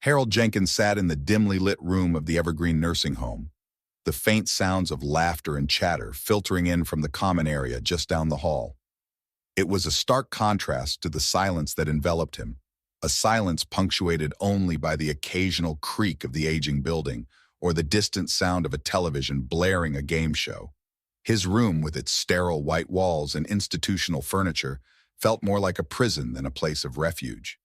Harold Jenkins sat in the dimly lit room of the Evergreen Nursing Home, the faint sounds of laughter and chatter filtering in from the common area just down the hall. It was a stark contrast to the silence that enveloped him, a silence punctuated only by the occasional creak of the aging building or the distant sound of a television blaring a game show. His room, with its sterile white walls and institutional furniture, felt more like a prison than a place of refuge.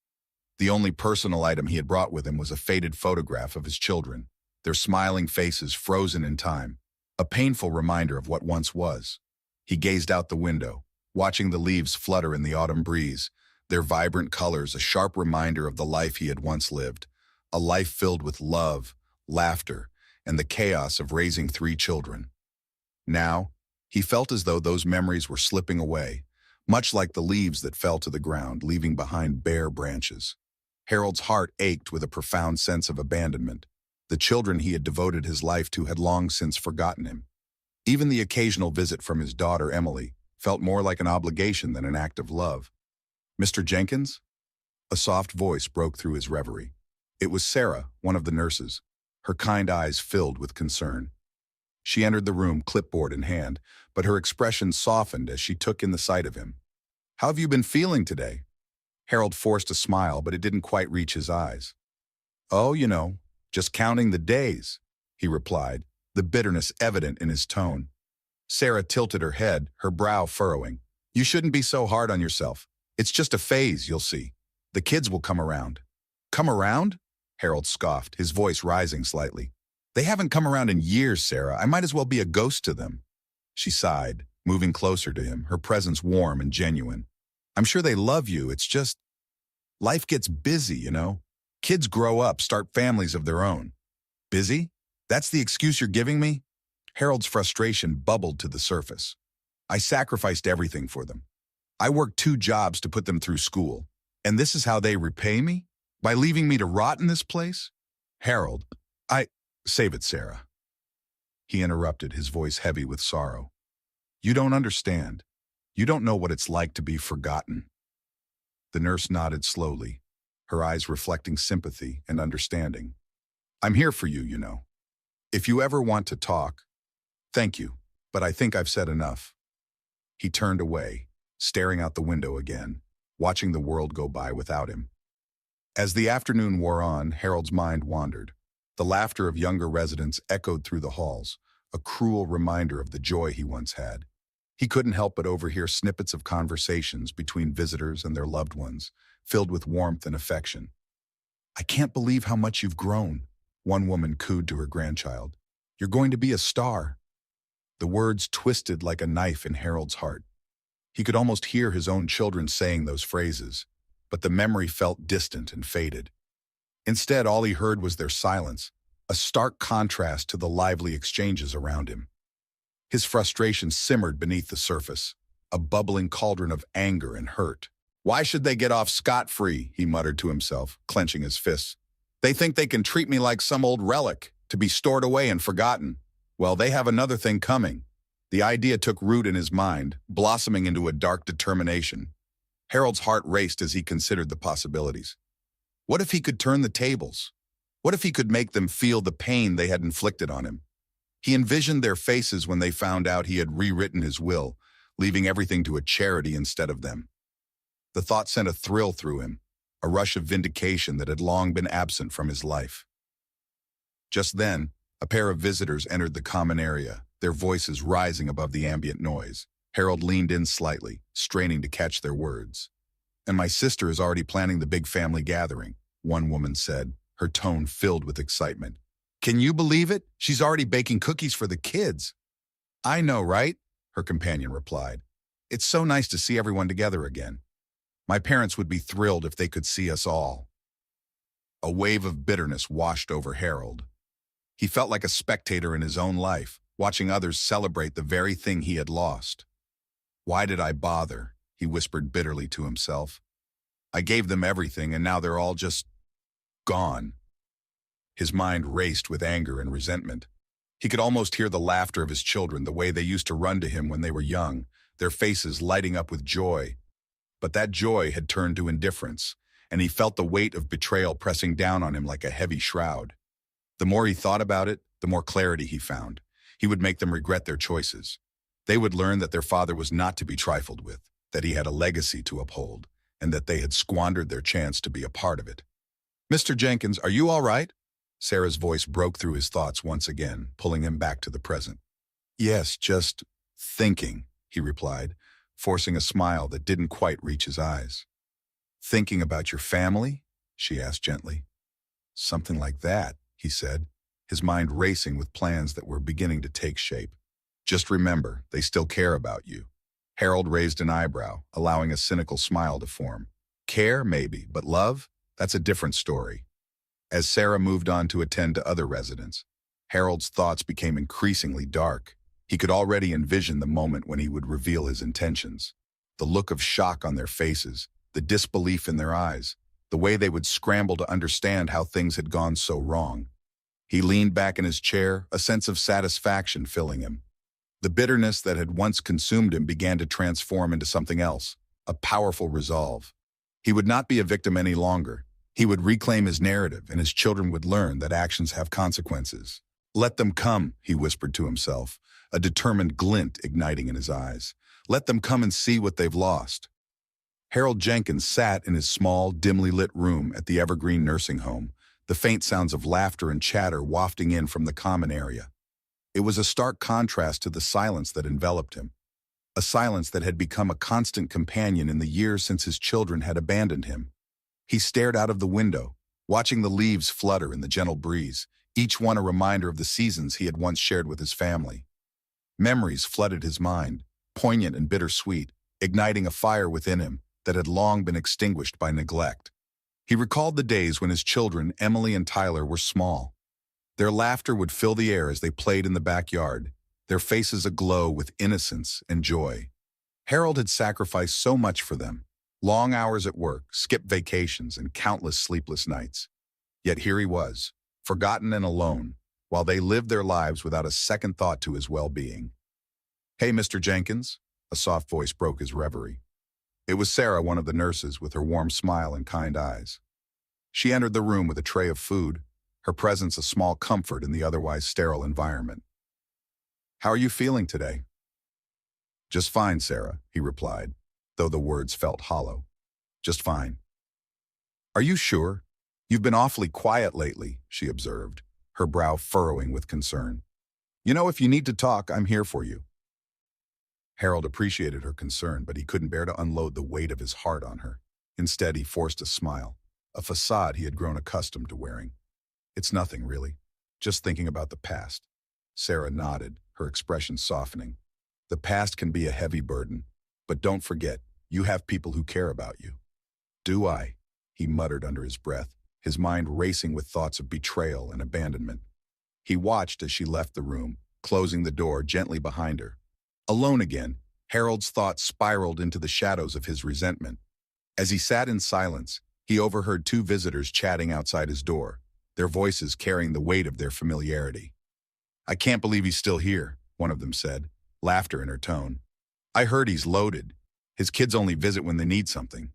The only personal item he had brought with him was a faded photograph of his children, their smiling faces frozen in time, a painful reminder of what once was. He gazed out the window, watching the leaves flutter in the autumn breeze, their vibrant colors a sharp reminder of the life he had once lived, a life filled with love, laughter, and the chaos of raising 3 children. Now, he felt as though those memories were slipping away, much like the leaves that fell to the ground, leaving behind bare branches. Harold's heart ached with a profound sense of abandonment. The children he had devoted his life to had long since forgotten him. Even the occasional visit from his daughter, Emily, felt more like an obligation than an act of love. "Mr. Jenkins?" A soft voice broke through his reverie. It was Sarah, one of the nurses, her kind eyes filled with concern. She entered the room, clipboard in hand, but her expression softened as she took in the sight of him. "How have you been feeling today?" Harold forced a smile, but it didn't quite reach his eyes. "Oh, just counting the days," he replied, the bitterness evident in his tone. Sarah tilted her head, her brow furrowing. "You shouldn't be so hard on yourself. It's just a phase, you'll see. The kids will come around." "Come around?" Harold scoffed, his voice rising slightly. "They haven't come around in years, Sarah. I might as well be a ghost to them." She sighed, moving closer to him, her presence warm and genuine. "I'm sure they love you. It's just, life gets busy. Kids grow up, start families of their own." "Busy? That's the excuse you're giving me?" Harold's frustration bubbled to the surface. "I sacrificed everything for them. I worked 2 jobs to put them through school. And this is how they repay me? By leaving me to rot in this place?" "Harold, Save it, Sarah." He interrupted, his voice heavy with sorrow. "You don't understand. You don't know what it's like to be forgotten." The nurse nodded slowly, her eyes reflecting sympathy and understanding. "I'm here for you. If you ever want to talk." "Thank you, but I think I've said enough." He turned away, staring out the window again, watching the world go by without him. As the afternoon wore on, Harold's mind wandered. The laughter of younger residents echoed through the halls, a cruel reminder of the joy he once had. He couldn't help but overhear snippets of conversations between visitors and their loved ones, filled with warmth and affection. "I can't believe how much you've grown," one woman cooed to her grandchild. "You're going to be a star." The words twisted like a knife in Harold's heart. He could almost hear his own children saying those phrases, but the memory felt distant and faded. Instead, all he heard was their silence, a stark contrast to the lively exchanges around him. His frustration simmered beneath the surface, a bubbling cauldron of anger and hurt. "Why should they get off scot-free?" he muttered to himself, clenching his fists. "They think they can treat me like some old relic, to be stored away and forgotten. Well, they have another thing coming." The idea took root in his mind, blossoming into a dark determination. Harold's heart raced as he considered the possibilities. What if he could turn the tables? What if he could make them feel the pain they had inflicted on him? He envisioned their faces when they found out he had rewritten his will, leaving everything to a charity instead of them. The thought sent a thrill through him, a rush of vindication that had long been absent from his life. Just then, a pair of visitors entered the common area, their voices rising above the ambient noise. Harold leaned in slightly, straining to catch their words. "And my sister is already planning the big family gathering," one woman said, her tone filled with excitement. "Can you believe it? She's already baking cookies for the kids." "I know, right?" her companion replied. "It's so nice to see everyone together again. My parents would be thrilled if they could see us all." A wave of bitterness washed over Harold. He felt like a spectator in his own life, watching others celebrate the very thing he had lost. "Why did I bother?" he whispered bitterly to himself. "I gave them everything, and now they're all just gone." His mind raced with anger and resentment. He could almost hear the laughter of his children, the way they used to run to him when they were young, their faces lighting up with joy. But that joy had turned to indifference, and he felt the weight of betrayal pressing down on him like a heavy shroud. The more he thought about it, the more clarity he found. He would make them regret their choices. They would learn that their father was not to be trifled with, that he had a legacy to uphold, and that they had squandered their chance to be a part of it. "Mr. Jenkins, are you all right?" Sarah's voice broke through his thoughts once again, pulling him back to the present. "Yes, just thinking," he replied, forcing a smile that didn't quite reach his eyes. "Thinking about your family?" she asked gently. "Something like that," he said, his mind racing with plans that were beginning to take shape. "Just remember, they still care about you." Harold raised an eyebrow, allowing a cynical smile to form. "Care, maybe, but love? That's a different story." As Sarah moved on to attend to other residents, Harold's thoughts became increasingly dark. He could already envision the moment when he would reveal his intentions. The look of shock on their faces, the disbelief in their eyes, the way they would scramble to understand how things had gone so wrong. He leaned back in his chair, a sense of satisfaction filling him. The bitterness that had once consumed him began to transform into something else, a powerful resolve. He would not be a victim any longer. He would reclaim his narrative, and his children would learn that actions have consequences. "Let them come," he whispered to himself, a determined glint igniting in his eyes. "Let them come and see what they've lost." Harold Jenkins sat in his small, dimly lit room at the Evergreen Nursing Home, the faint sounds of laughter and chatter wafting in from the common area. It was a stark contrast to the silence that enveloped him, a silence that had become a constant companion in the years since his children had abandoned him. He stared out of the window, watching the leaves flutter in the gentle breeze, each one a reminder of the seasons he had once shared with his family. Memories flooded his mind, poignant and bittersweet, igniting a fire within him that had long been extinguished by neglect. He recalled the days when his children, Emily and Tyler, were small. Their laughter would fill the air as they played in the backyard, their faces aglow with innocence and joy. Harold had sacrificed so much for them, long hours at work, skipped vacations, and countless sleepless nights. Yet here he was, forgotten and alone, while they lived their lives without a second thought to his well-being. "Hey, Mr. Jenkins," a soft voice broke his reverie. It was Sarah, one of the nurses, with her warm smile and kind eyes. She entered the room with a tray of food, her presence a small comfort in the otherwise sterile environment. "How are you feeling today?" "Just fine, Sarah," he replied, though the words felt hollow. "Just fine." "Are you sure? You've been awfully quiet lately," she observed, her brow furrowing with concern. "You know, if you need to talk, I'm here for you." Harold appreciated her concern, but he couldn't bear to unload the weight of his heart on her. Instead, he forced a smile, a facade he had grown accustomed to wearing. "It's nothing, really. Just thinking about the past." Sarah nodded, her expression softening. "The past can be a heavy burden, but don't forget, you have people who care about you." "Do I?" he muttered under his breath, his mind racing with thoughts of betrayal and abandonment. He watched as she left the room, closing the door gently behind her. Alone again, Harold's thoughts spiraled into the shadows of his resentment. As he sat in silence, he overheard two visitors chatting outside his door, their voices carrying the weight of their familiarity. "I can't believe he's still here," one of them said, laughter in her tone. "I heard he's loaded. His kids only visit when they need something."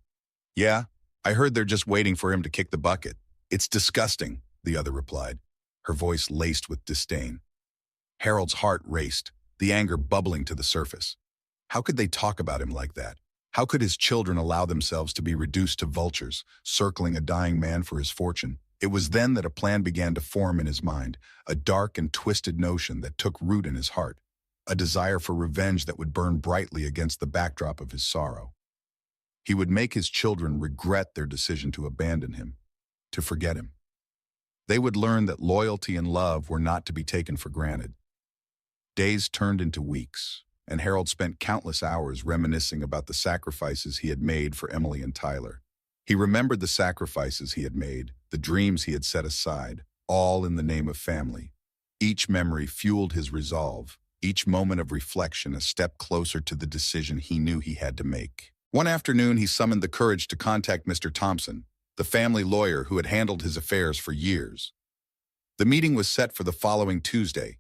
"Yeah, I heard they're just waiting for him to kick the bucket. It's disgusting," the other replied, her voice laced with disdain. Harold's heart raced, the anger bubbling to the surface. How could they talk about him like that? How could his children allow themselves to be reduced to vultures, circling a dying man for his fortune? It was then that a plan began to form in his mind, a dark and twisted notion that took root in his heart, a desire for revenge that would burn brightly against the backdrop of his sorrow. He would make his children regret their decision to abandon him, to forget him. They would learn that loyalty and love were not to be taken for granted. Days turned into weeks, and Harold spent countless hours reminiscing about the sacrifices he had made for Emily and Tyler. He remembered the sacrifices he had made, the dreams he had set aside, all in the name of family. Each memory fueled his resolve, each moment of reflection a step closer to the decision he knew he had to make. One afternoon, he summoned the courage to contact Mr. Thompson, the family lawyer who had handled his affairs for years. The meeting was set for the following Tuesday,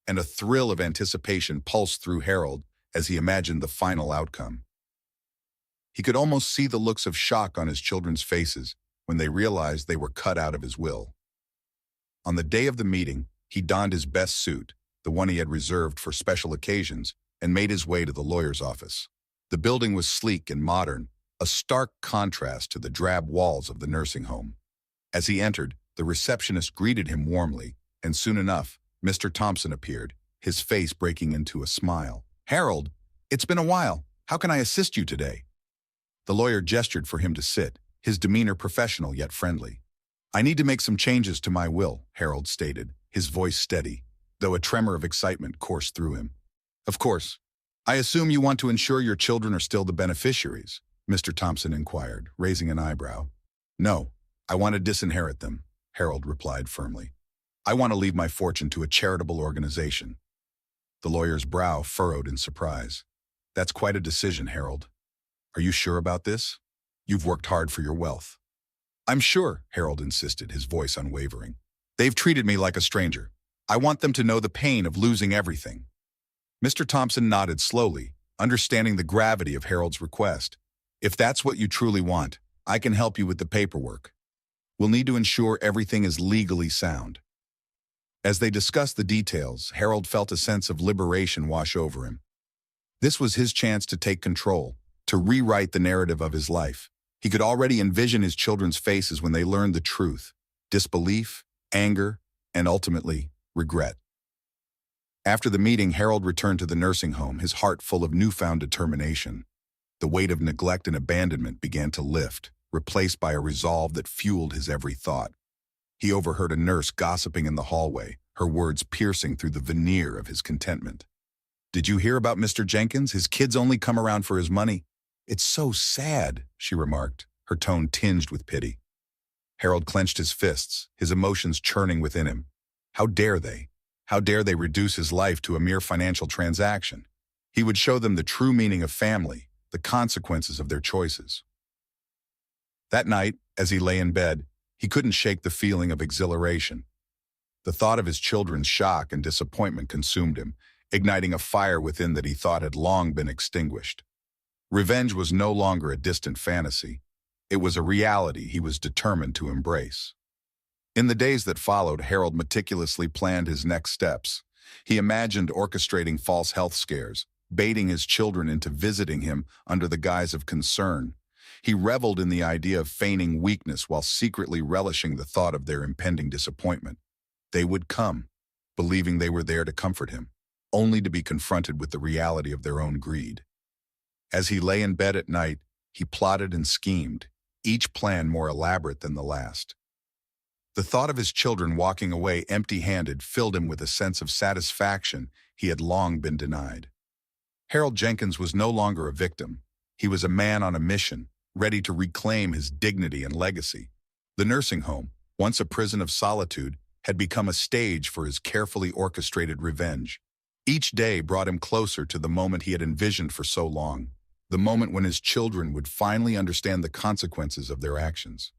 and a thrill of anticipation pulsed through Harold as he imagined the final outcome. He could almost see the looks of shock on his children's faces when they realized they were cut out of his will. On the day of the meeting, he donned his best suit, the one he had reserved for special occasions, and made his way to the lawyer's office. The building was sleek and modern, a stark contrast to the drab walls of the nursing home. As he entered, the receptionist greeted him warmly, and soon enough, Mr. Thompson appeared, his face breaking into a smile. "Harold, it's been a while. How can I assist you today?" The lawyer gestured for him to sit, his demeanor professional yet friendly. "I need to make some changes to my will," Harold stated, his voice steady, though a tremor of excitement coursed through him. "Of course. I assume you want to ensure your children are still the beneficiaries?" Mr. Thompson inquired, raising an eyebrow. "No, I want to disinherit them," Harold replied firmly. "I want to leave my fortune to a charitable organization." The lawyer's brow furrowed in surprise. "That's quite a decision, Harold. Are you sure about this? You've worked hard for your wealth." "I'm sure," Harold insisted, his voice unwavering. "They've treated me like a stranger. I want them to know the pain of losing everything." Mr. Thompson nodded slowly, understanding the gravity of Harold's request. "If that's what you truly want, I can help you with the paperwork. We'll need to ensure everything is legally sound." As they discussed the details, Harold felt a sense of liberation wash over him. This was his chance to take control, to rewrite the narrative of his life. He could already envision his children's faces when they learned the truth: disbelief, anger, and ultimately, regret. After the meeting, Harold returned to the nursing home, his heart full of newfound determination. The weight of neglect and abandonment began to lift, replaced by a resolve that fueled his every thought. He overheard a nurse gossiping in the hallway, her words piercing through the veneer of his contentment. "Did you hear about Mr. Jenkins? His kids only come around for his money." "It's so sad," she remarked, her tone tinged with pity. Harold clenched his fists, his emotions churning within him. How dare they? How dare they reduce his life to a mere financial transaction? He would show them the true meaning of family, the consequences of their choices. That night, as he lay in bed, he couldn't shake the feeling of exhilaration. The thought of his children's shock and disappointment consumed him, igniting a fire within that he thought had long been extinguished. Revenge was no longer a distant fantasy. It was a reality he was determined to embrace. In the days that followed, Harold meticulously planned his next steps. He imagined orchestrating false health scares, baiting his children into visiting him under the guise of concern. He reveled in the idea of feigning weakness while secretly relishing the thought of their impending disappointment. They would come, believing they were there to comfort him, only to be confronted with the reality of their own greed. As he lay in bed at night, he plotted and schemed, each plan more elaborate than the last. The thought of his children walking away empty-handed filled him with a sense of satisfaction he had long been denied. Harold Jenkins was no longer a victim. He was a man on a mission, ready to reclaim his dignity and legacy. The nursing home, once a prison of solitude, had become a stage for his carefully orchestrated revenge. Each day brought him closer to the moment he had envisioned for so long, the moment when his children would finally understand the consequences of their actions.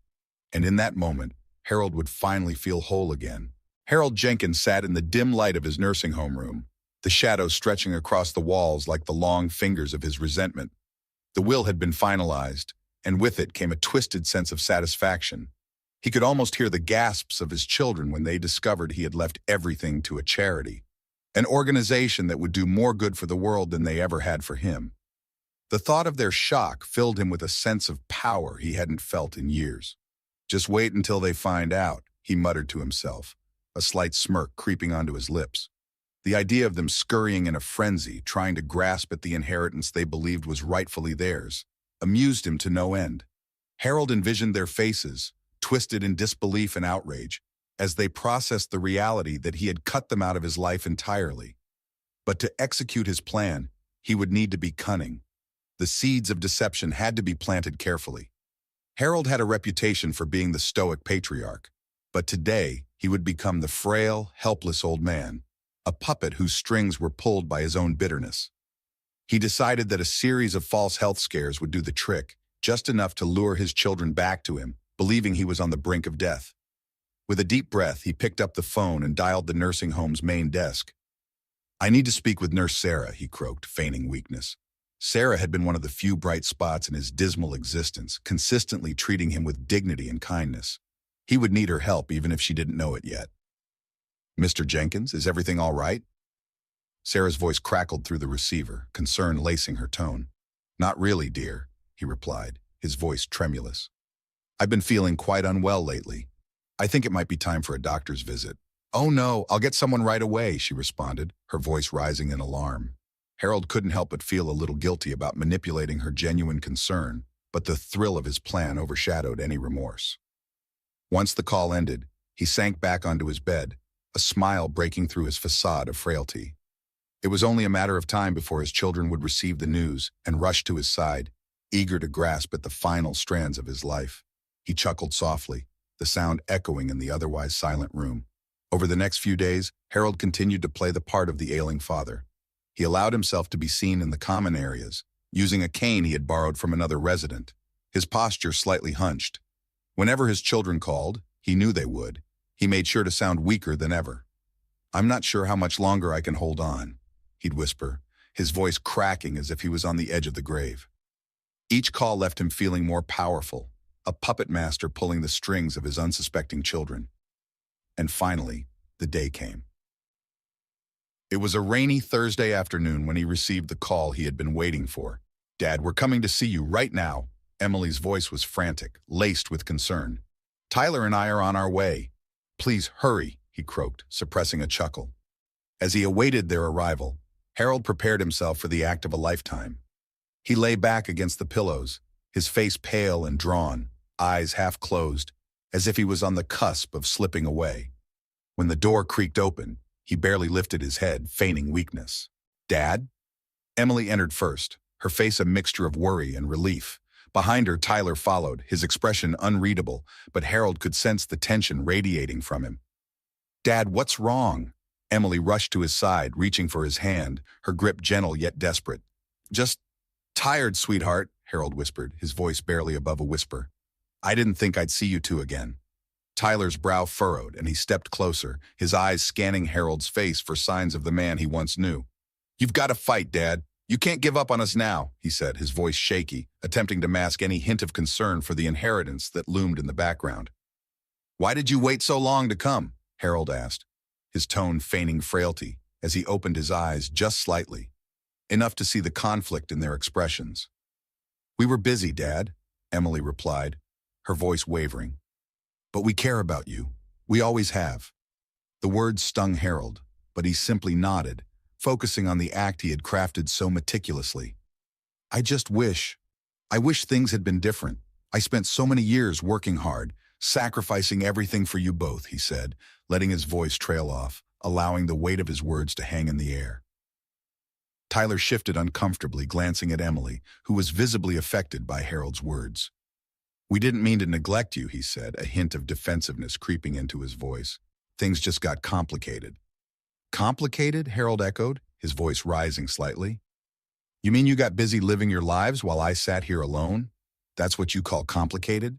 And in that moment, Harold would finally feel whole again. Harold Jenkins sat in the dim light of his nursing home room, the shadows stretching across the walls like the long fingers of his resentment. The will had been finalized, and with it came a twisted sense of satisfaction. He could almost hear the gasps of his children when they discovered he had left everything to a charity, an organization that would do more good for the world than they ever had for him. The thought of their shock filled him with a sense of power he hadn't felt in years. "Just wait until they find out," he muttered to himself, a slight smirk creeping onto his lips. The idea of them scurrying in a frenzy, trying to grasp at the inheritance they believed was rightfully theirs, amused him to no end. Harold envisioned their faces, twisted in disbelief and outrage, as they processed the reality that he had cut them out of his life entirely. But to execute his plan, he would need to be cunning. The seeds of deception had to be planted carefully. Harold had a reputation for being the stoic patriarch, but today he would become the frail, helpless old man, a puppet whose strings were pulled by his own bitterness. He decided that a series of false health scares would do the trick, just enough to lure his children back to him, believing he was on the brink of death. With a deep breath, he picked up the phone and dialed the nursing home's main desk. "I need to speak with Nurse Sarah," he croaked, feigning weakness. Sarah had been one of the few bright spots in his dismal existence, consistently treating him with dignity and kindness. He would need her help even if she didn't know it yet. "Mr. Jenkins, is everything all right?" Sarah's voice crackled through the receiver, concern lacing her tone. "Not really, dear," he replied, his voice tremulous. "I've been feeling quite unwell lately. I think it might be time for a doctor's visit." "Oh no, I'll get someone right away," she responded, her voice rising in alarm. Harold couldn't help but feel a little guilty about manipulating her genuine concern, but the thrill of his plan overshadowed any remorse. Once the call ended, he sank back onto his bed, a smile breaking through his facade of frailty. It was only a matter of time before his children would receive the news and rush to his side, eager to grasp at the final strands of his life. He chuckled softly, the sound echoing in the otherwise silent room. Over the next few days, Harold continued to play the part of the ailing father. He allowed himself to be seen in the common areas, using a cane he had borrowed from another resident, his posture slightly hunched. Whenever his children called, he knew they would. He made sure to sound weaker than ever. "I'm not sure how much longer I can hold on," he'd whisper, his voice cracking as if he was on the edge of the grave. Each call left him feeling more powerful, a puppet master pulling the strings of his unsuspecting children. And finally, the day came. It was a rainy Thursday afternoon when he received the call he had been waiting for. "Dad, we're coming to see you right now." Emily's voice was frantic, laced with concern. "Tyler and I are on our way. Please hurry," he croaked, suppressing a chuckle. As he awaited their arrival, Harold prepared himself for the act of a lifetime. He lay back against the pillows, his face pale and drawn, eyes half closed, as if he was on the cusp of slipping away. When the door creaked open, he barely lifted his head, feigning weakness. "Dad?" Emily entered first, her face a mixture of worry and relief. Behind her, Tyler followed, his expression unreadable, but Harold could sense the tension radiating from him. "Dad, what's wrong?" Emily rushed to his side, reaching for his hand, her grip gentle yet desperate. "Just tired, sweetheart," Harold whispered, his voice barely above a whisper. "I didn't think I'd see you two again." Tyler's brow furrowed, and he stepped closer, his eyes scanning Harold's face for signs of the man he once knew. "You've got to fight, Dad. You can't give up on us now," he said, his voice shaky, attempting to mask any hint of concern for the inheritance that loomed in the background. "Why did you wait so long to come?" Harold asked, his tone feigning frailty, as he opened his eyes just slightly, enough to see the conflict in their expressions. "We were busy, Dad," Emily replied, her voice wavering. "But we care about you. We always have." The words stung Harold, but he simply nodded, focusing on the act he had crafted so meticulously. I wish things had been different. I spent so many years working hard, sacrificing everything for you both," he said, letting his voice trail off, allowing the weight of his words to hang in the air. Tyler shifted uncomfortably, glancing at Emily, who was visibly affected by Harold's words. "We didn't mean to neglect you," he said, a hint of defensiveness creeping into his voice. "Things just got complicated." "Complicated?" Harold echoed, his voice rising slightly. "You mean you got busy living your lives while I sat here alone? That's what you call complicated?"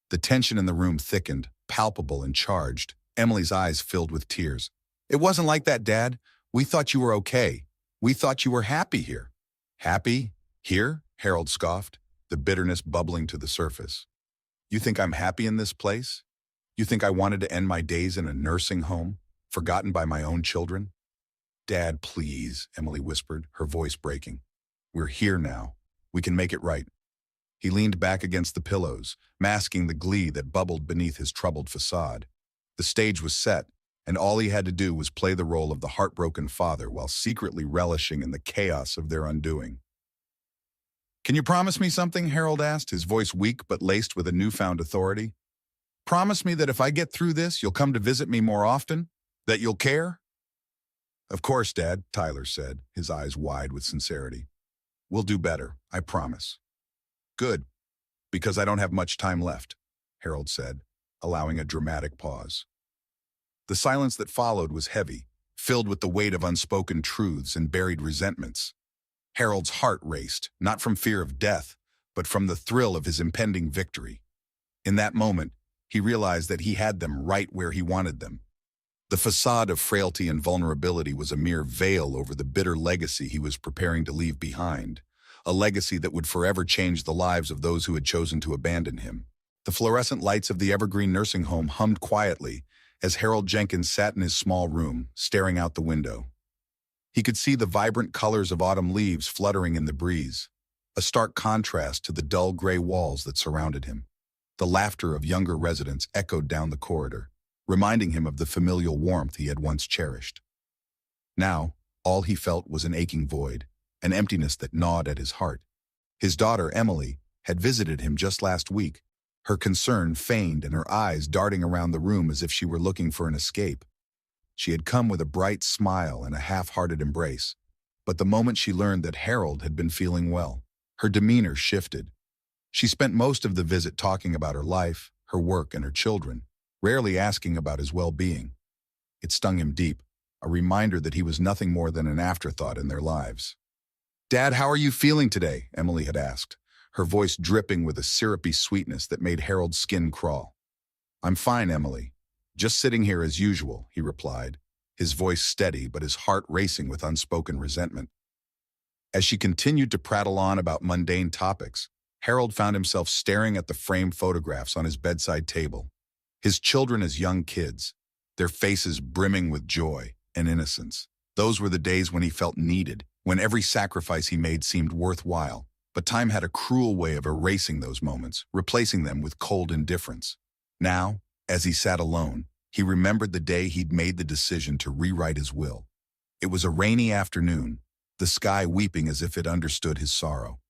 The tension in the room thickened, palpable and charged. Emily's eyes filled with tears. "It wasn't like that, Dad. We thought you were okay. We thought you were happy here." "Happy? Here?" Harold scoffed, the bitterness bubbling to the surface. "You think I'm happy in this place? You think I wanted to end my days in a nursing home, forgotten by my own children?" "Dad, please," Emily whispered, her voice breaking. "We're here now. We can make it right." He leaned back against the pillows, masking the glee that bubbled beneath his troubled facade. The stage was set, and all he had to do was play the role of the heartbroken father while secretly relishing in the chaos of their undoing. "Can you promise me something?" Harold asked, his voice weak but laced with a newfound authority. "Promise me that if I get through this, you'll come to visit me more often? That you'll care?" "Of course, Dad," Tyler said, his eyes wide with sincerity. "We'll do better, I promise." "Good, because I don't have much time left," Harold said, allowing a dramatic pause. The silence that followed was heavy, filled with the weight of unspoken truths and buried resentments. Harold's heart raced, not from fear of death, but from the thrill of his impending victory. In that moment, he realized that he had them right where he wanted them. The facade of frailty and vulnerability was a mere veil over the bitter legacy he was preparing to leave behind, a legacy that would forever change the lives of those who had chosen to abandon him. The fluorescent lights of the Evergreen nursing home hummed quietly as Harold Jenkins sat in his small room, staring out the window. He could see the vibrant colors of autumn leaves fluttering in the breeze, a stark contrast to the dull gray walls that surrounded him. The laughter of younger residents echoed down the corridor, reminding him of the familial warmth he had once cherished. Now, all he felt was an aching void, an emptiness that gnawed at his heart. His daughter, Emily, had visited him just last week, her concern feigned and her eyes darting around the room as if she were looking for an escape. She had come with a bright smile and a half-hearted embrace, but the moment she learned that Harold had been feeling well, her demeanor shifted. She spent most of the visit talking about her life, her work, and her children, rarely asking about his well-being. It stung him deep, a reminder that he was nothing more than an afterthought in their lives. "Dad, how are you feeling today?" Emily had asked, her voice dripping with a syrupy sweetness that made Harold's skin crawl. "I'm fine, Emily. Just sitting here as usual," he replied, his voice steady but his heart racing with unspoken resentment. As she continued to prattle on about mundane topics, Harold found himself staring at the framed photographs on his bedside table. His children as young kids, their faces brimming with joy and innocence. Those were the days when he felt needed, when every sacrifice he made seemed worthwhile. But time had a cruel way of erasing those moments, replacing them with cold indifference. Now, as he sat alone, he remembered the day he'd made the decision to rewrite his will. It was a rainy afternoon, the sky weeping as if it understood his sorrow.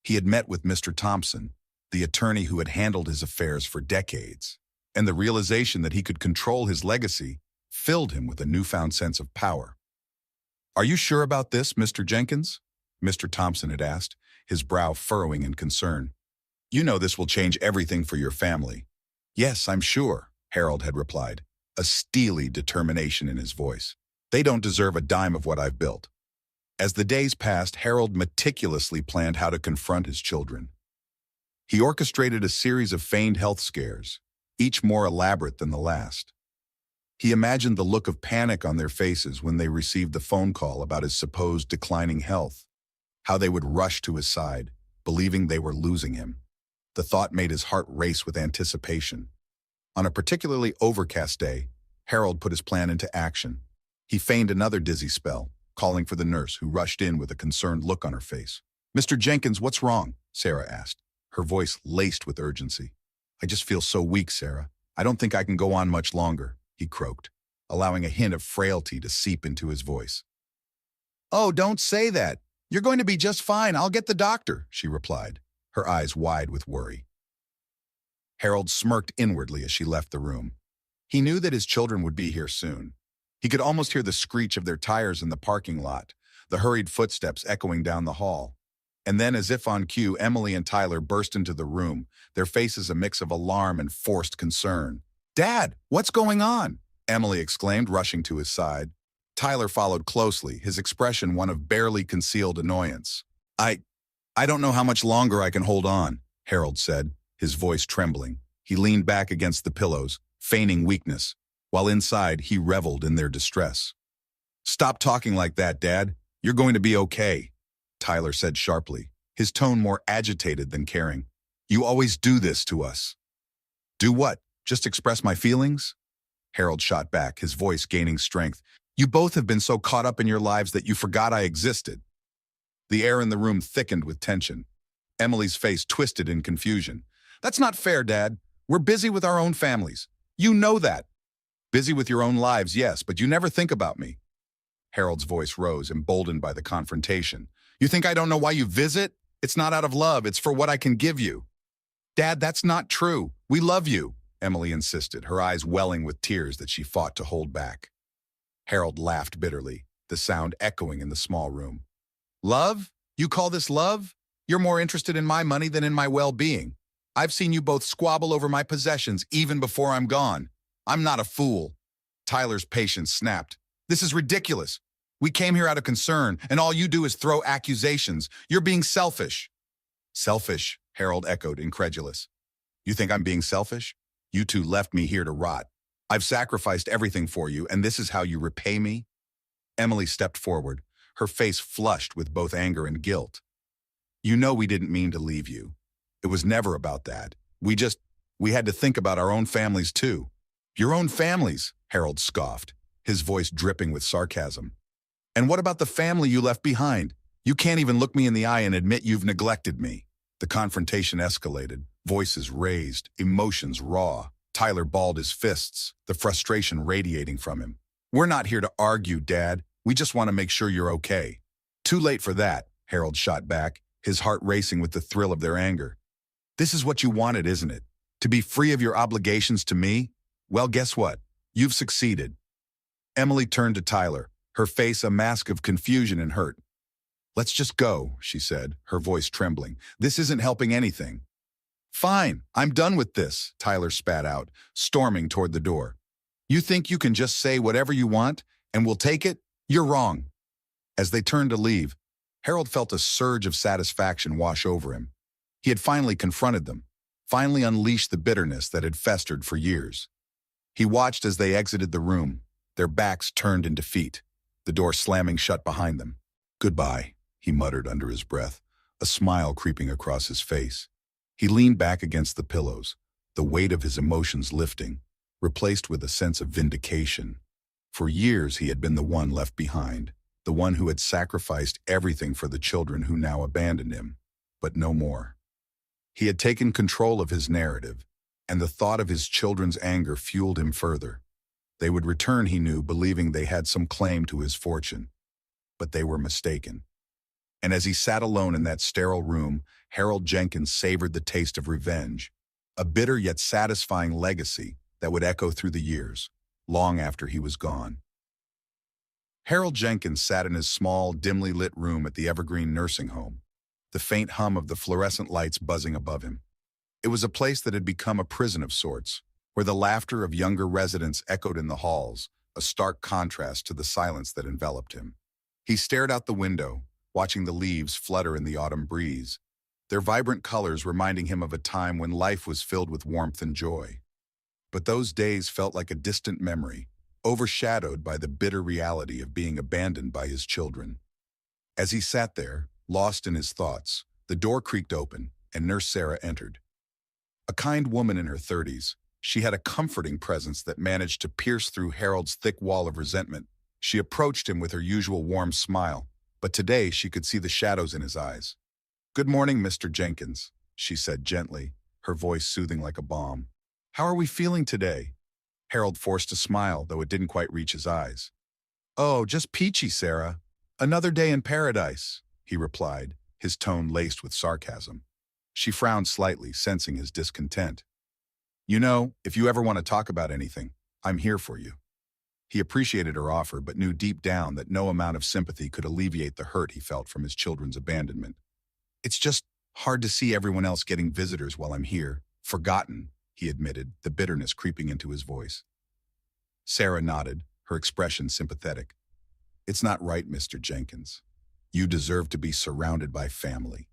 He had met with Mr. Thompson, the attorney who had handled his affairs for decades, and the realization that he could control his legacy filled him with a newfound sense of power. "Are you sure about this, Mr. Jenkins?" Mr. Thompson had asked, his brow furrowing in concern. "You know this will change everything for your family." "Yes, I'm sure," Harold had replied, a steely determination in his voice. "They don't deserve a dime of what I've built." As the days passed, Harold meticulously planned how to confront his children. He orchestrated a series of feigned health scares, each more elaborate than the last. He imagined the look of panic on their faces when they received the phone call about his supposed declining health, how they would rush to his side, believing they were losing him. The thought made his heart race with anticipation. On a particularly overcast day, Harold put his plan into action. He feigned another dizzy spell, calling for the nurse, who rushed in with a concerned look on her face. "Mr. Jenkins, what's wrong?" Sarah asked, her voice laced with urgency. "I just feel so weak, Sarah. I don't think I can go on much longer," he croaked, allowing a hint of frailty to seep into his voice. "Oh, don't say that. You're going to be just fine. I'll get the doctor," she replied, her eyes wide with worry. Harold smirked inwardly as she left the room. He knew that his children would be here soon. He could almost hear the screech of their tires in the parking lot, the hurried footsteps echoing down the hall. And then, as if on cue, Emily and Tyler burst into the room, their faces a mix of alarm and forced concern. "Dad, what's going on?" Emily exclaimed, rushing to his side. Tyler followed closely, his expression one of barely concealed annoyance. I don't know how much longer I can hold on," Harold said, his voice trembling. He leaned back against the pillows, feigning weakness, while inside he reveled in their distress. "Stop talking like that, Dad. You're going to be okay," Tyler said sharply, his tone more agitated than caring. "You always do this to us." "Do what? Just express my feelings?" Harold shot back, his voice gaining strength. "You both have been so caught up in your lives that you forgot I existed." The air in the room thickened with tension. Emily's face twisted in confusion. "That's not fair, Dad. We're busy with our own families. You know that." "Busy with your own lives, yes, but you never think about me." Harold's voice rose, emboldened by the confrontation. "You think I don't know why you visit? It's not out of love, it's for what I can give you." "Dad, that's not true. We love you," Emily insisted, her eyes welling with tears that she fought to hold back. Harold laughed bitterly, the sound echoing in the small room. "Love? You call this love? You're more interested in my money than in my well-being. I've seen you both squabble over my possessions even before I'm gone. I'm not a fool." Tyler's patience snapped. "This is ridiculous. We came here out of concern, and all you do is throw accusations. You're being selfish." "Selfish?" Harold echoed, incredulous. "You think I'm being selfish? You two left me here to rot. I've sacrificed everything for you, and this is how you repay me? Emily stepped forward, her face flushed with both anger and guilt. You know we didn't mean to leave you. It was never about that. We had to think about our own families too. Your own families, Harold scoffed, his voice dripping with sarcasm. And what about the family you left behind? You can't even look me in the eye and admit you've neglected me. The confrontation escalated, voices raised, emotions raw. Tyler balled his fists, the frustration radiating from him. We're not here to argue, Dad. We just want to make sure you're okay. Too late for that, Harold shot back, his heart racing with the thrill of their anger. This is what you wanted, isn't it? To be free of your obligations to me? Well, guess what? You've succeeded. Emily turned to Tyler, her face a mask of confusion and hurt. Let's just go, she said, her voice trembling. This isn't helping anything. Fine, I'm done with this, Tyler spat out, storming toward the door. You think you can just say whatever you want, and we'll take it? You're wrong. As they turned to leave, Harold felt a surge of satisfaction wash over him. He had finally confronted them, finally unleashed the bitterness that had festered for years. He watched as they exited the room, their backs turned in defeat, the door slamming shut behind them. Goodbye, he muttered under his breath, a smile creeping across his face. He leaned back against the pillows, the weight of his emotions lifting, replaced with a sense of vindication. For years he had been the one left behind, the one who had sacrificed everything for the children who now abandoned him, but no more. He had taken control of his narrative, and the thought of his children's anger fueled him further. They would return, he knew, believing they had some claim to his fortune. But they were mistaken. And as he sat alone in that sterile room, Harold Jenkins savored the taste of revenge, a bitter yet satisfying legacy that would echo through the years, long after he was gone. Harold Jenkins sat in his small, dimly lit room at the Evergreen Nursing Home, the faint hum of the fluorescent lights buzzing above him. It was a place that had become a prison of sorts, where the laughter of younger residents echoed in the halls, a stark contrast to the silence that enveloped him. He stared out the window, watching the leaves flutter in the autumn breeze, their vibrant colors reminding him of a time when life was filled with warmth and joy. But those days felt like a distant memory, overshadowed by the bitter reality of being abandoned by his children. As he sat there, lost in his thoughts, the door creaked open, and Nurse Sarah entered. A kind woman in her 30s, she had a comforting presence that managed to pierce through Harold's thick wall of resentment. She approached him with her usual warm smile, but today she could see the shadows in his eyes. "Good morning, Mr. Jenkins," she said gently, her voice soothing like a balm. "How are we feeling today?" Harold forced a smile, though it didn't quite reach his eyes. "Oh, just peachy, Sarah. Another day in paradise," he replied, his tone laced with sarcasm. She frowned slightly, sensing his discontent. "You know, if you ever want to talk about anything, I'm here for you." He appreciated her offer, but knew deep down that no amount of sympathy could alleviate the hurt he felt from his children's abandonment. "It's just hard to see everyone else getting visitors while I'm here, forgotten," he admitted, the bitterness creeping into his voice. Sarah nodded, her expression sympathetic. "It's not right, Mr. Jenkins. You deserve to be surrounded by family."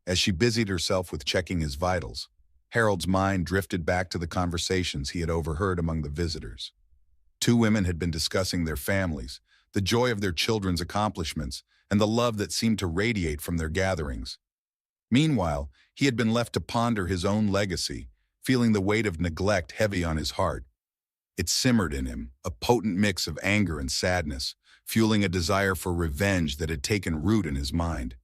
As she busied herself with checking his vitals, Harold's mind drifted back to the conversations he had overheard among the visitors. Two women had been discussing their families, the joy of their children's accomplishments, and the love that seemed to radiate from their gatherings. Meanwhile, he had been left to ponder his own legacy, feeling the weight of neglect heavy on his heart. It simmered in him, a potent mix of anger and sadness, fueling a desire for revenge that had taken root in his mind.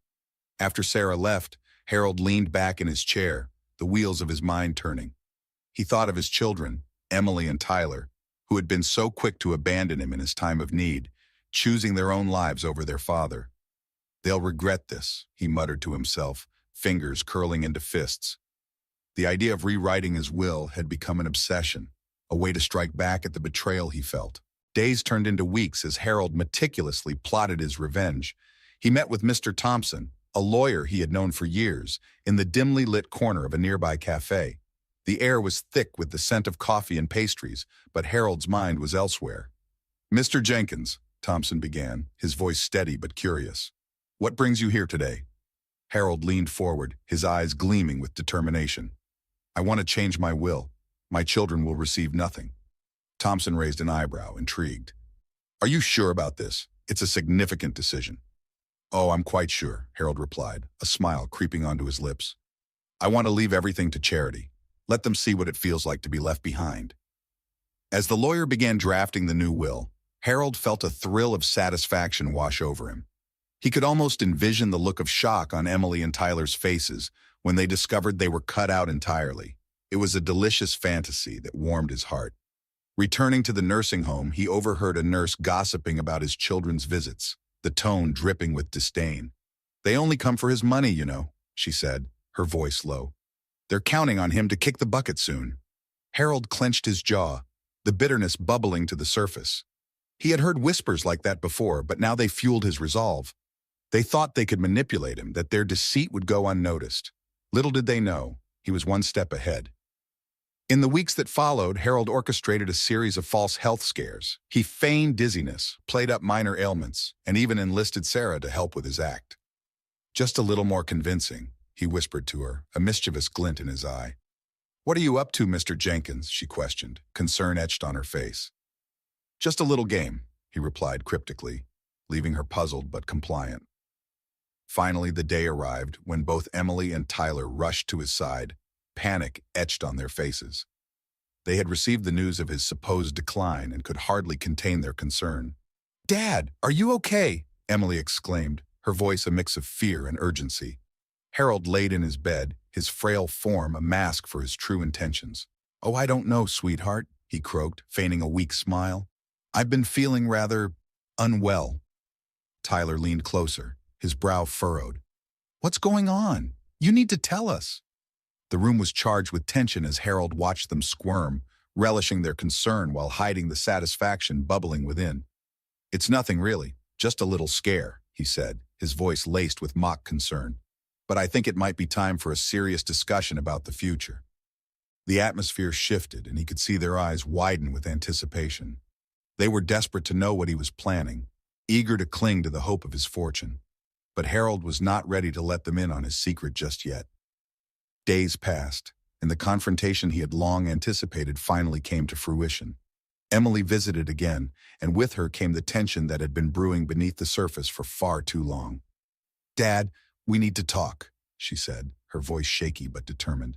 After Sarah left, Harold leaned back in his chair, the wheels of his mind turning. He thought of his children, Emily and Tyler, who had been so quick to abandon him in his time of need, choosing their own lives over their father. "They'll regret this," he muttered to himself, fingers curling into fists. The idea of rewriting his will had become an obsession, a way to strike back at the betrayal he felt. Days turned into weeks as Harold meticulously plotted his revenge. He met with Mr. Thompson, a lawyer he had known for years, in the dimly lit corner of a nearby cafe. The air was thick with the scent of coffee and pastries, but Harold's mind was elsewhere. "Mr. Jenkins," Thompson began, his voice steady but curious. "What brings you here today?" Harold leaned forward, his eyes gleaming with determination. "I want to change my will. My children will receive nothing." Thompson raised an eyebrow, intrigued. Are you sure about this? It's a significant decision. Oh, I'm quite sure, Harold replied, a smile creeping onto his lips. I want to leave everything to charity. Let them see what it feels like to be left behind. As the lawyer began drafting the new will, Harold felt a thrill of satisfaction wash over him. He could almost envision the look of shock on Emily and Tyler's faces when they discovered they were cut out entirely. It was a delicious fantasy that warmed his heart. Returning to the nursing home, he overheard a nurse gossiping about his children's visits, the tone dripping with disdain. They only come for his money, you know, she said, her voice low. They're counting on him to kick the bucket soon. Harold clenched his jaw, the bitterness bubbling to the surface. He had heard whispers like that before, but now they fueled his resolve. They thought they could manipulate him, that their deceit would go unnoticed. Little did they know, he was one step ahead. In the weeks that followed, Harold orchestrated a series of false health scares. He feigned dizziness, played up minor ailments, and even enlisted Sarah to help with his act. Just a little more convincing, he whispered to her, a mischievous glint in his eye. What are you up to, Mr. Jenkins? She questioned, concern etched on her face. Just a little game, he replied cryptically, leaving her puzzled but compliant. Finally, the day arrived when both Emily and Tyler rushed to his side, panic etched on their faces. They had received the news of his supposed decline and could hardly contain their concern. Dad, are you okay? Emily exclaimed, her voice a mix of fear and urgency. Harold laid in his bed, his frail form a mask for his true intentions. Oh, I don't know, sweetheart, he croaked, feigning a weak smile. I've been feeling rather unwell. Tyler leaned closer, his brow furrowed. What's going on? You need to tell us. The room was charged with tension as Harold watched them squirm, relishing their concern while hiding the satisfaction bubbling within. It's nothing really, just a little scare, he said, his voice laced with mock concern. But I think it might be time for a serious discussion about the future. The atmosphere shifted, and he could see their eyes widen with anticipation. They were desperate to know what he was planning, eager to cling to the hope of his fortune. But Harold was not ready to let them in on his secret just yet. Days passed, and the confrontation he had long anticipated finally came to fruition. Emily visited again, and with her came the tension that had been brewing beneath the surface for far too long. Dad, we need to talk, she said, her voice shaky but determined.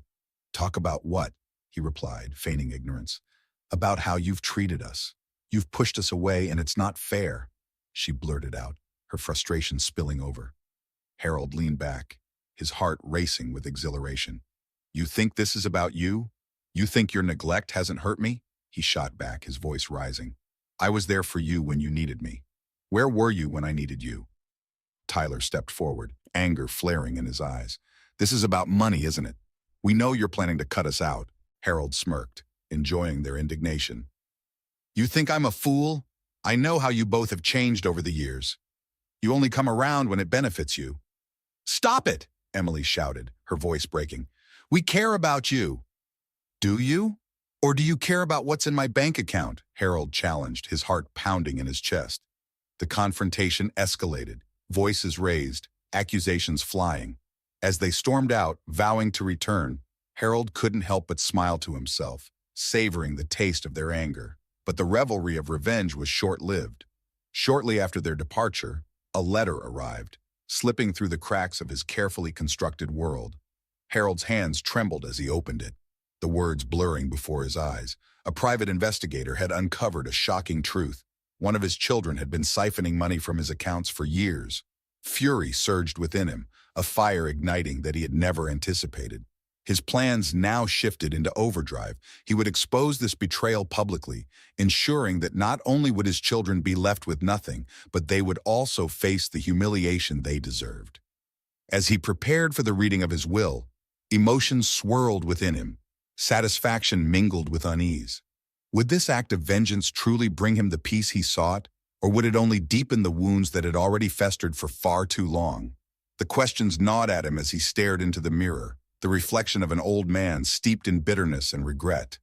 Talk about what? He replied, feigning ignorance. About how you've treated us. You've pushed us away, and it's not fair, she blurted out, her frustration spilling over. Harold leaned back, his heart racing with exhilaration. You think this is about you? You think your neglect hasn't hurt me? He shot back, his voice rising. I was there for you when you needed me. Where were you when I needed you? Tyler stepped forward, anger flaring in his eyes. This is about money, isn't it? We know you're planning to cut us out. Harold smirked, enjoying their indignation. You think I'm a fool? I know how you both have changed over the years. You only come around when it benefits you. Stop it, Emily shouted, her voice breaking. We care about you. Do you? Or do you care about what's in my bank account? Harold challenged, his heart pounding in his chest. The confrontation escalated, voices raised, accusations flying. As they stormed out, vowing to return, Harold couldn't help but smile to himself, savoring the taste of their anger. But the revelry of revenge was short-lived. Shortly after their departure, a letter arrived, slipping through the cracks of his carefully constructed world. Harold's hands trembled as he opened it, the words blurring before his eyes. A private investigator had uncovered a shocking truth. One of his children had been siphoning money from his accounts for years. Fury surged within him, a fire igniting that he had never anticipated. His plans now shifted into overdrive. He would expose this betrayal publicly, ensuring that not only would his children be left with nothing, but they would also face the humiliation they deserved. As he prepared for the reading of his will, emotions swirled within him. Satisfaction mingled with unease. Would this act of vengeance truly bring him the peace he sought, or would it only deepen the wounds that had already festered for far too long? The questions gnawed at him as he stared into the mirror, the reflection of an old man steeped in bitterness and regret.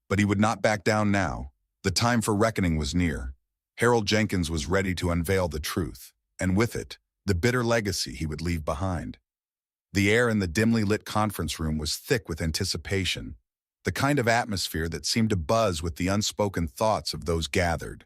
But he would not back down now. The time for reckoning was near. Harold Jenkins was ready to unveil the truth, and with it, the bitter legacy he would leave behind. The air in the dimly lit conference room was thick with anticipation. the kind of atmosphere that seemed to buzz with the unspoken thoughts of those gathered.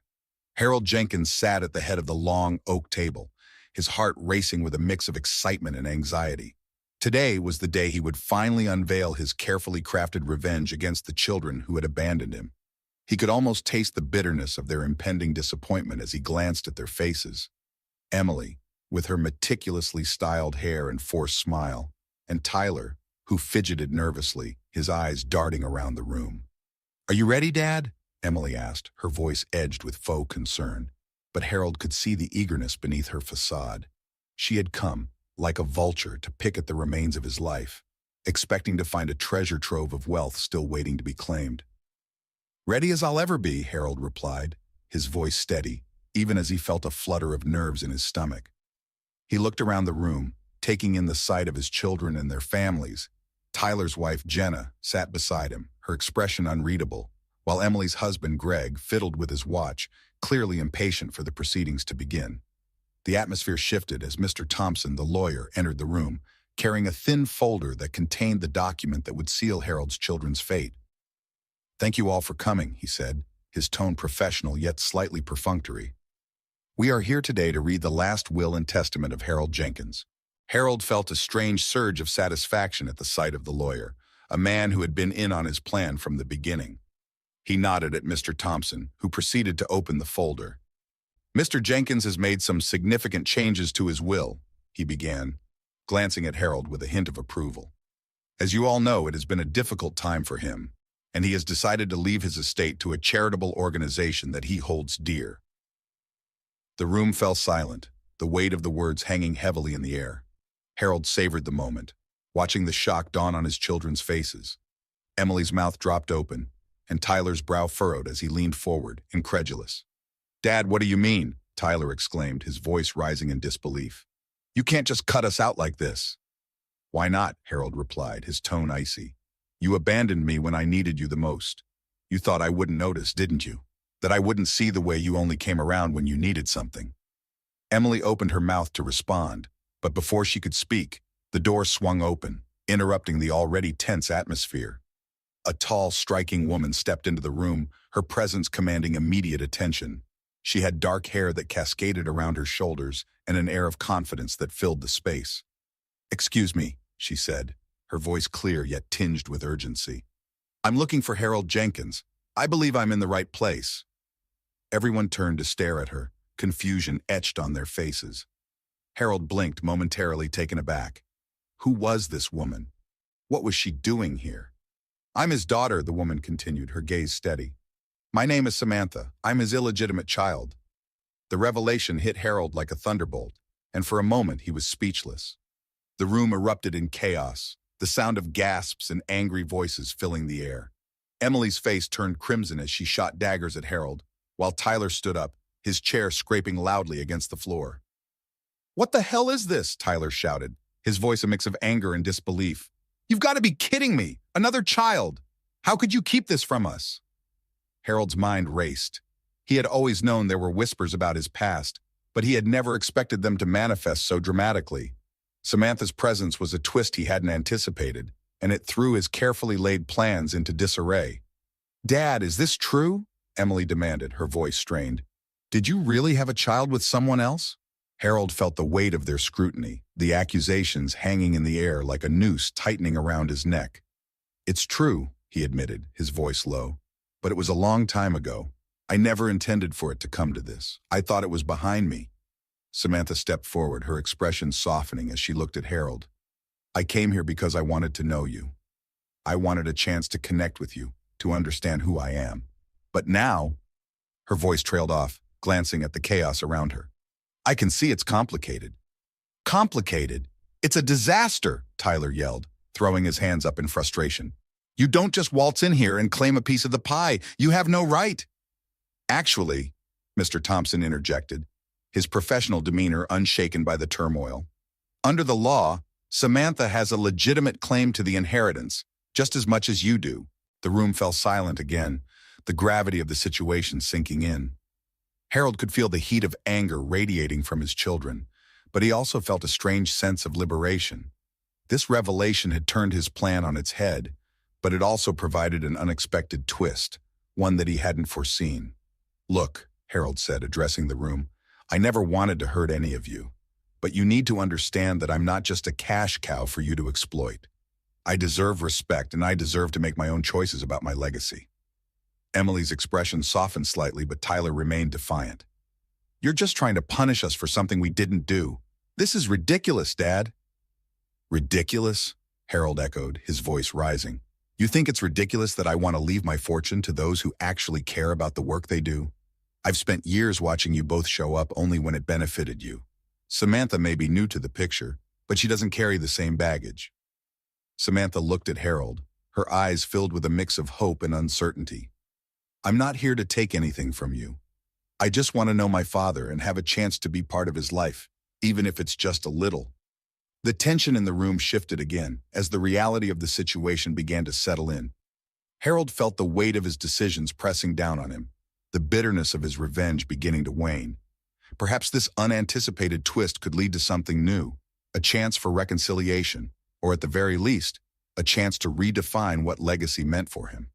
Harold Jenkins sat at the head of the long oak table, his heart racing with a mix of excitement and anxiety. Today was the day he would finally unveil his carefully crafted revenge against the children who had abandoned him. He could almost taste the bitterness of their impending disappointment as he glanced at their faces. Emily, with her meticulously styled hair and forced smile, and Tyler, who fidgeted nervously, his eyes darting around the room. "Are you ready, Dad?" Emily asked, her voice edged with faux concern. But Harold could see the eagerness beneath her facade. She had come, like a vulture, to pick at the remains of his life, expecting to find a treasure trove of wealth still waiting to be claimed. "Ready as I'll ever be," Harold replied, his voice steady, even as he felt a flutter of nerves in his stomach. He looked around the room, taking in the sight of his children and their families. Tyler's wife, Jenna, sat beside him, her expression unreadable, while Emily's husband, Greg, fiddled with his watch, clearly impatient for the proceedings to begin. The atmosphere shifted as Mr. Thompson, the lawyer, entered the room, carrying a thin folder that contained the document that would seal Harold's children's fate. "Thank you all for coming," he said, his tone professional yet slightly perfunctory. "We are here today to read the last will and testament of Harold Jenkins." Harold felt a strange surge of satisfaction at the sight of the lawyer, a man who had been in on his plan from the beginning. He nodded at Mr. Thompson, who proceeded to open the folder. "Mr. Jenkins has made some significant changes to his will," he began, glancing at Harold with a hint of approval. "As you all know, it has been a difficult time for him, and he has decided to leave his estate to a charitable organization that he holds dear." The room fell silent, the weight of the words hanging heavily in the air. Harold savored the moment, watching the shock dawn on his children's faces. Emily's mouth dropped open, and Tyler's brow furrowed as he leaned forward, incredulous. "Dad, what do you mean?" Tyler exclaimed, his voice rising in disbelief. "You can't just cut us out like this." "Why not?" Harold replied, his tone icy. "You abandoned me when I needed you the most. You thought I wouldn't notice, didn't you? That I wouldn't see the way you only came around when you needed something." Emily opened her mouth to respond, but before she could speak, the door swung open, interrupting the already tense atmosphere. A tall, striking woman stepped into the room, her presence commanding immediate attention. She had dark hair that cascaded around her shoulders and an air of confidence that filled the space. "Excuse me," she said, her voice clear yet tinged with urgency. "I'm looking for Harold Jenkins. I believe I'm in the right place." Everyone turned to stare at her, confusion etched on their faces. Harold blinked, momentarily taken aback. Who was this woman? What was she doing here? "I'm his daughter," the woman continued, her gaze steady. "My name is Samantha. I'm his illegitimate child." The revelation hit Harold like a thunderbolt, and for a moment he was speechless. The room erupted in chaos, the sound of gasps and angry voices filling the air. Emily's face turned crimson as she shot daggers at Harold, while Tyler stood up, his chair scraping loudly against the floor. "What the hell is this?" Tyler shouted, his voice a mix of anger and disbelief. "You've got to be kidding me! Another child! How could you keep this from us?" Harold's mind raced. He had always known there were whispers about his past, but he had never expected them to manifest so dramatically. Samantha's presence was a twist he hadn't anticipated, and it threw his carefully laid plans into disarray. "Dad, is this true?" Emily demanded, her voice strained. "Did you really have a child with someone else?" Harold felt the weight of their scrutiny, the accusations hanging in the air like a noose tightening around his neck. "It's true," he admitted, his voice low. "But it was a long time ago. I never intended for it to come to this. I thought it was behind me." Samantha stepped forward, her expression softening as she looked at Harold. "I came here because I wanted to know you. I wanted a chance to connect with you, to understand who I am. But now—" Her voice trailed off, glancing at the chaos around her. "I can see it's complicated." "Complicated? It's a disaster!" Tyler yelled, throwing his hands up in frustration. "You don't just waltz in here and claim a piece of the pie. You have no right." "Actually," Mr. Thompson interjected, his professional demeanor unshaken by the turmoil, "under the law, Samantha has a legitimate claim to the inheritance, just as much as you do." The room fell silent again, the gravity of the situation sinking in. Harold could feel the heat of anger radiating from his children, but he also felt a strange sense of liberation. This revelation had turned his plan on its head, But it also provided an unexpected twist, one that he hadn't foreseen. "Look," Harold said, addressing the room, "I never wanted to hurt any of you. But you need to understand that I'm not just a cash cow for you to exploit. I deserve respect, and I deserve to make my own choices about my legacy." Emily's expression softened slightly, but Tyler remained defiant. "You're just trying to punish us for something we didn't do. This is ridiculous, Dad." "Ridiculous?" Harold echoed, his voice rising. "You think it's ridiculous that I want to leave my fortune to those who actually care about the work they do? I've spent years watching you both show up only when it benefited you. Samantha may be new to the picture, but she doesn't carry the same baggage." Samantha looked at Harold, her eyes filled with a mix of hope and uncertainty. "I'm not here to take anything from you. I just want to know my father and have a chance to be part of his life, even if it's just a little." The tension in the room shifted again as the reality of the situation began to settle in. Harold felt the weight of his decisions pressing down on him, the bitterness of his revenge beginning to wane. Perhaps this unanticipated twist could lead to something new, a chance for reconciliation, or at the very least, a chance to redefine what legacy meant for him.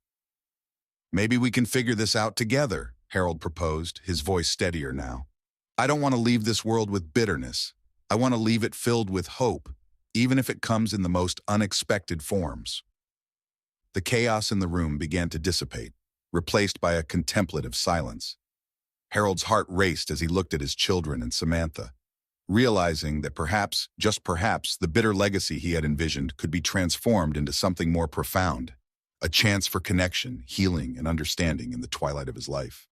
"Maybe we can figure this out together," Harold proposed, his voice steadier now. "I don't want to leave this world with bitterness. I want to leave it filled with hope, even if it comes in the most unexpected forms." The chaos in the room began to dissipate, replaced by a contemplative silence. Harold's heart raced as he looked at his children and Samantha, realizing that perhaps, just perhaps, the bitter legacy he had envisioned could be transformed into something more profound, a chance for connection, healing, and understanding in the twilight of his life.